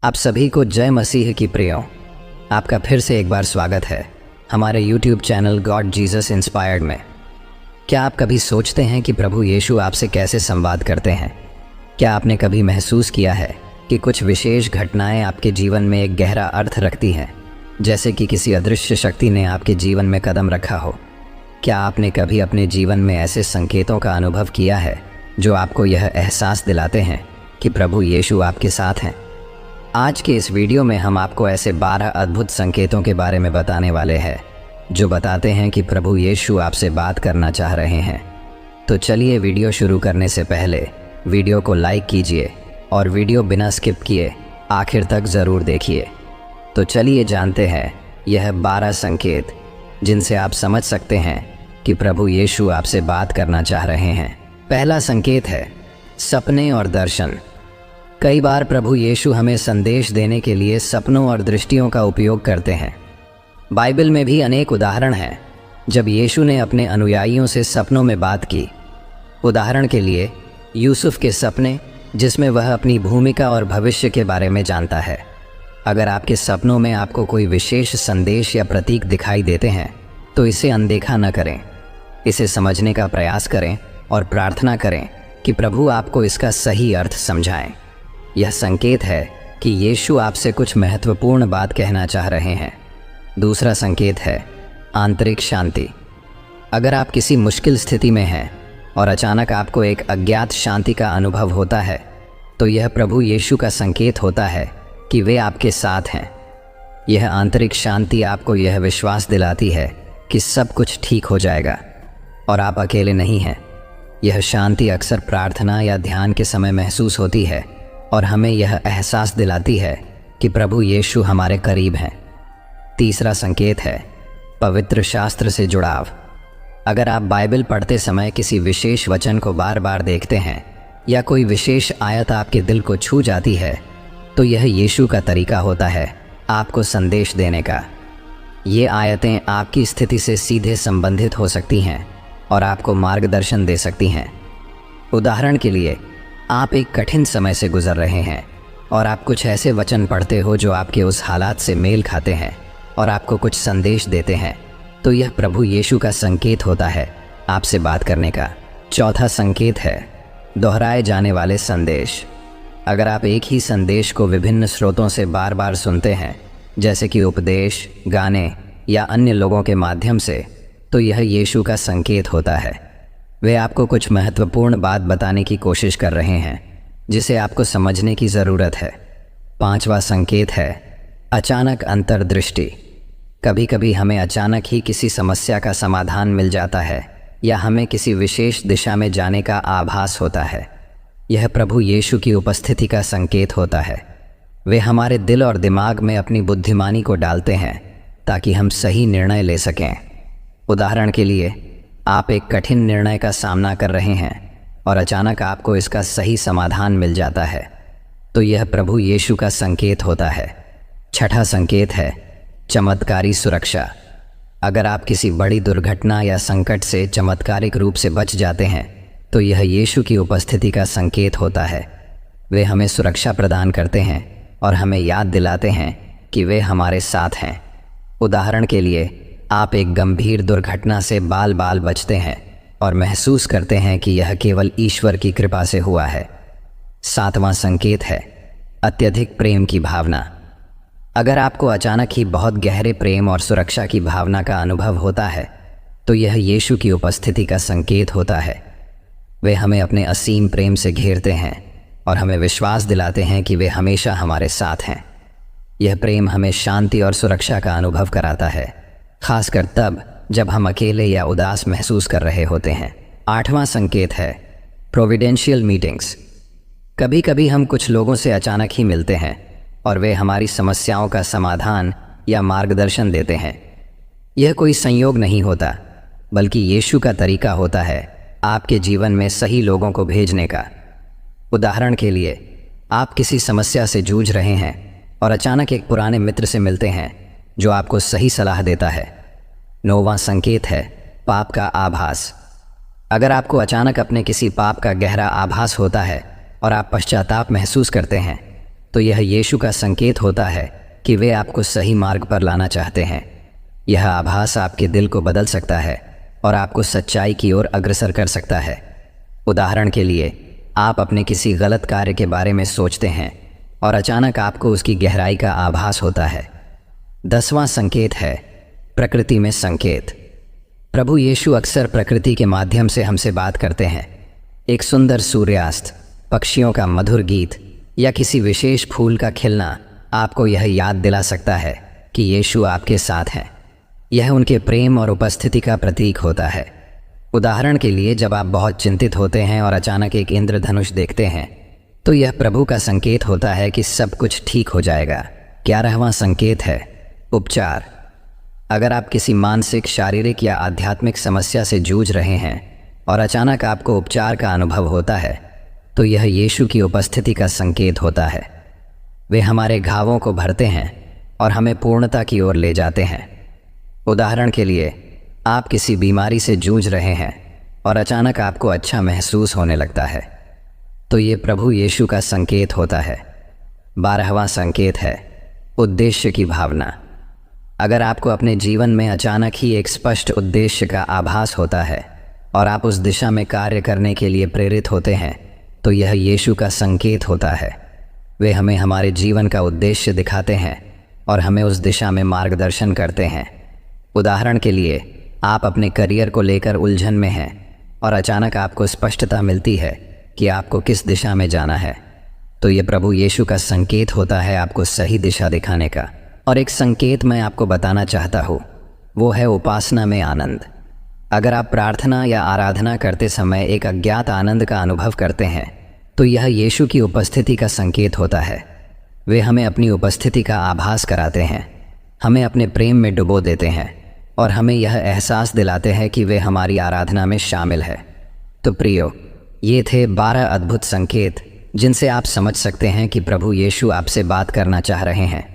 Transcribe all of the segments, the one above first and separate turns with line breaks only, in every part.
आप सभी को जय मसीह की प्रियो। आपका फिर से एक बार स्वागत है हमारे YouTube channel God Jesus inspired में। क्या आप कभी सोचते हैं कि प्रभु यीशु आपसे कैसे संवाद करते हैं? क्या आपने कभी महसूस किया है कि कुछ विशेष घटनाएं आपके जीवन में एक गहरा अर्थ रखती हैं, जैसे कि किसी अदृश्य शक्ति ने आपके जीवन में कदम रखा हो? क्या आपने कभी अपने जीवन में ऐसे संकेतों का अनुभव किया है जो आपको यह एहसास दिलाते हैं कि प्रभु यीशु आपके साथ हैं? आज के इस वीडियो में हम आपको ऐसे 12 अद्भुत संकेतों के बारे में बताने वाले हैं जो बताते हैं कि प्रभु यीशु आपसे बात करना चाह रहे हैं। तो चलिए वीडियो शुरू करने से पहले वीडियो को लाइक कीजिए और वीडियो बिना स्किप किए आखिर तक ज़रूर देखिए। तो चलिए जानते हैं यह 12 संकेत जिनसे आप समझ सकते हैं कि प्रभु यीशु आपसे बात करना चाह रहे हैं। पहला संकेत है सपने और दर्शन। कई बार प्रभु यीशु हमें संदेश देने के लिए सपनों और दृष्टियों का उपयोग करते हैं। बाइबल में भी अनेक उदाहरण हैं जब यीशु ने अपने अनुयायियों से सपनों में बात की। उदाहरण के लिए यूसुफ के सपने, जिसमें वह अपनी भूमिका और भविष्य के बारे में जानता है। अगर आपके सपनों में आपको कोई विशेष संदेश या प्रतीक दिखाई देते हैं तो इसे अनदेखा न करें। इसे समझने का प्रयास करें और प्रार्थना करें कि प्रभु आपको इसका सही अर्थ समझाएं। यह संकेत है कि यीशु आपसे कुछ महत्वपूर्ण बात कहना चाह रहे हैं। दूसरा संकेत है आंतरिक शांति। अगर आप किसी मुश्किल स्थिति में हैं और अचानक आपको एक अज्ञात शांति का अनुभव होता है तो यह प्रभु यीशु का संकेत होता है कि वे आपके साथ हैं। यह आंतरिक शांति आपको यह विश्वास दिलाती है कि सब कुछ ठीक हो जाएगा और आप अकेले नहीं हैं। यह शांति अक्सर प्रार्थना या ध्यान के समय महसूस होती है और हमें यह एहसास दिलाती है कि प्रभु यीशु हमारे करीब हैं। तीसरा संकेत है पवित्र शास्त्र से जुड़ाव। अगर आप बाइबल पढ़ते समय किसी विशेष वचन को बार बार देखते हैं या कोई विशेष आयत आपके दिल को छू जाती है तो यह यीशु का तरीका होता है आपको संदेश देने का। ये आयतें आपकी स्थिति से सीधे संबंधित हो सकती हैं और आपको मार्गदर्शन दे सकती हैं। उदाहरण के लिए, आप एक कठिन समय से गुजर रहे हैं और आप कुछ ऐसे वचन पढ़ते हो जो आपके उस हालात से मेल खाते हैं और आपको कुछ संदेश देते हैं, तो यह प्रभु यीशु का संकेत होता है आपसे बात करने का। चौथा संकेत है दोहराए जाने वाले संदेश। अगर आप एक ही संदेश को विभिन्न स्रोतों से बार बार सुनते हैं, जैसे कि उपदेश, गाने या अन्य लोगों के माध्यम से, तो यह यीशु का संकेत होता है। वे आपको कुछ महत्वपूर्ण बात बताने की कोशिश कर रहे हैं जिसे आपको समझने की ज़रूरत है। पांचवा संकेत है अचानक अंतर्दृष्टि। कभी कभी हमें अचानक ही किसी समस्या का समाधान मिल जाता है या हमें किसी विशेष दिशा में जाने का आभास होता है। यह प्रभु यीशु की उपस्थिति का संकेत होता है। वे हमारे दिल और दिमाग में अपनी बुद्धिमानी को डालते हैं ताकि हम सही निर्णय ले सकें। उदाहरण के लिए, आप एक कठिन निर्णय का सामना कर रहे हैं और अचानक आपको इसका सही समाधान मिल जाता है, तो यह प्रभु यीशु का संकेत होता है। छठा संकेत है चमत्कारी सुरक्षा। अगर आप किसी बड़ी दुर्घटना या संकट से चमत्कारिक रूप से बच जाते हैं तो यह यीशु की उपस्थिति का संकेत होता है। वे हमें सुरक्षा प्रदान करते हैं और हमें याद दिलाते हैं कि वे हमारे साथ हैं। उदाहरण के लिए, आप एक गंभीर दुर्घटना से बाल बाल बचते हैं और महसूस करते हैं कि यह केवल ईश्वर की कृपा से हुआ है। सातवां संकेत है अत्यधिक प्रेम की भावना। अगर आपको अचानक ही बहुत गहरे प्रेम और सुरक्षा की भावना का अनुभव होता है तो यह यीशु की उपस्थिति का संकेत होता है। वे हमें अपने असीम प्रेम से घेरते हैं और हमें विश्वास दिलाते हैं कि वे हमेशा हमारे साथ हैं। यह प्रेम हमें शांति और सुरक्षा का अनुभव कराता है, खासकर तब जब हम अकेले या उदास महसूस कर रहे होते हैं। आठवां संकेत है प्रोविडेंशियल मीटिंग्स। कभी कभी हम कुछ लोगों से अचानक ही मिलते हैं और वे हमारी समस्याओं का समाधान या मार्गदर्शन देते हैं। यह कोई संयोग नहीं होता, बल्कि यीशु का तरीका होता है आपके जीवन में सही लोगों को भेजने का। उदाहरण के लिए, आप किसी समस्या से जूझ रहे हैं और अचानक एक पुराने मित्र से मिलते हैं जो आपको सही सलाह देता है। नौवां संकेत है पाप का आभास। अगर आपको अचानक अपने किसी पाप का गहरा आभास होता है और आप पश्चाताप महसूस करते हैं तो यह यीशु का संकेत होता है कि वे आपको सही मार्ग पर लाना चाहते हैं। यह आभास आपके दिल को बदल सकता है और आपको सच्चाई की ओर अग्रसर कर सकता है। उदाहरण के लिए, आप अपने किसी गलत कार्य के बारे में सोचते हैं और अचानक आपको उसकी गहराई का आभास होता है। 10वां संकेत है प्रकृति में संकेत। प्रभु यीशु अक्सर प्रकृति के माध्यम से हमसे बात करते हैं। एक सुंदर सूर्यास्त, पक्षियों का मधुर गीत या किसी विशेष फूल का खिलना आपको यह याद दिला सकता है कि यीशु आपके साथ हैं। यह उनके प्रेम और उपस्थिति का प्रतीक होता है। उदाहरण के लिए, जब आप बहुत चिंतित होते हैं और अचानक एक इंद्रधनुष देखते हैं, तो यह प्रभु का संकेत होता है कि सब कुछ ठीक हो जाएगा। 11वां संकेत है उपचार। अगर आप किसी मानसिक, शारीरिक या आध्यात्मिक समस्या से जूझ रहे हैं और अचानक आपको उपचार का अनुभव होता है, तो यह यीशु की उपस्थिति का संकेत होता है। वे हमारे घावों को भरते हैं और हमें पूर्णता की ओर ले जाते हैं। उदाहरण के लिए, आप किसी बीमारी से जूझ रहे हैं और अचानक आपको अच्छा महसूस होने लगता है, तो ये प्रभु यीशु का संकेत होता है। 12वां संकेत है उद्देश्य की भावना। अगर आपको अपने जीवन में अचानक ही एक स्पष्ट उद्देश्य का आभास होता है और आप उस दिशा में कार्य करने के लिए प्रेरित होते हैं, तो यह यीशु का संकेत होता है। वे हमें हमारे जीवन का उद्देश्य दिखाते हैं और हमें उस दिशा में मार्गदर्शन करते हैं। उदाहरण के लिए, आप अपने करियर को लेकर उलझन में हैं और अचानक आपको स्पष्टता मिलती है कि आपको किस दिशा में जाना है, तो ये प्रभु यीशु का संकेत होता है आपको सही दिशा दिखाने का। और एक संकेत मैं आपको बताना चाहता हूँ, वो है उपासना में आनंद। अगर आप प्रार्थना या आराधना करते समय एक अज्ञात आनंद का अनुभव करते हैं, तो यह यीशु की उपस्थिति का संकेत होता है। वे हमें अपनी उपस्थिति का आभास कराते हैं, हमें अपने प्रेम में डुबो देते हैं और हमें यह एहसास दिलाते हैं कि वे हमारी आराधना में शामिल है। तो प्रियो, ये थे 12 अद्भुत संकेत जिनसे आप समझ सकते हैं कि प्रभु यीशु आपसे बात करना चाह रहे हैं।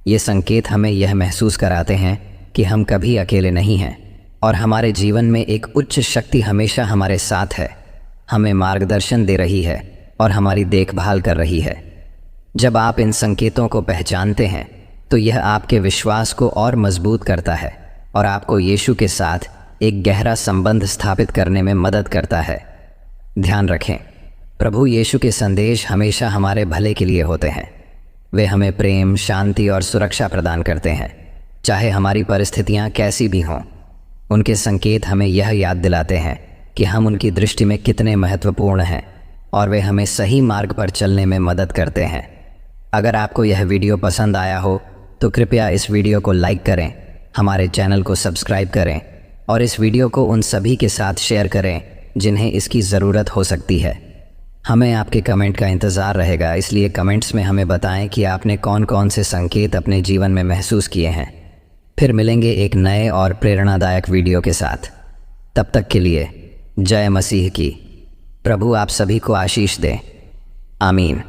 ये संकेत हमें यह महसूस कराते हैं कि हम कभी अकेले नहीं हैं और हमारे जीवन में एक उच्च शक्ति हमेशा हमारे साथ है, हमें मार्गदर्शन दे रही है और हमारी देखभाल कर रही है। जब आप इन संकेतों को पहचानते हैं, तो यह आपके विश्वास को और मजबूत करता है और आपको यीशु के साथ एक गहरा संबंध स्थापित करने में मदद करता है। ध्यान रखें, प्रभु यीशु के संदेश हमेशा हमारे भले के लिए होते हैं। वे हमें प्रेम, शांति और सुरक्षा प्रदान करते हैं, चाहे हमारी परिस्थितियां कैसी भी हों। उनके संकेत हमें यह याद दिलाते हैं कि हम उनकी दृष्टि में कितने महत्वपूर्ण हैं और वे हमें सही मार्ग पर चलने में मदद करते हैं। अगर आपको यह वीडियो पसंद आया हो, तो कृपया इस वीडियो को लाइक करें, हमारे चैनल को सब्सक्राइब करें और इस वीडियो को उन सभी के साथ शेयर करें जिन्हें इसकी ज़रूरत हो सकती है। हमें आपके कमेंट का इंतज़ार रहेगा, इसलिए कमेंट्स में हमें बताएं कि आपने कौन कौन से संकेत अपने जीवन में महसूस किए हैं। फिर मिलेंगे एक नए और प्रेरणादायक वीडियो के साथ। तब तक के लिए जय मसीह की। प्रभु आप सभी को आशीष दें। आमीन।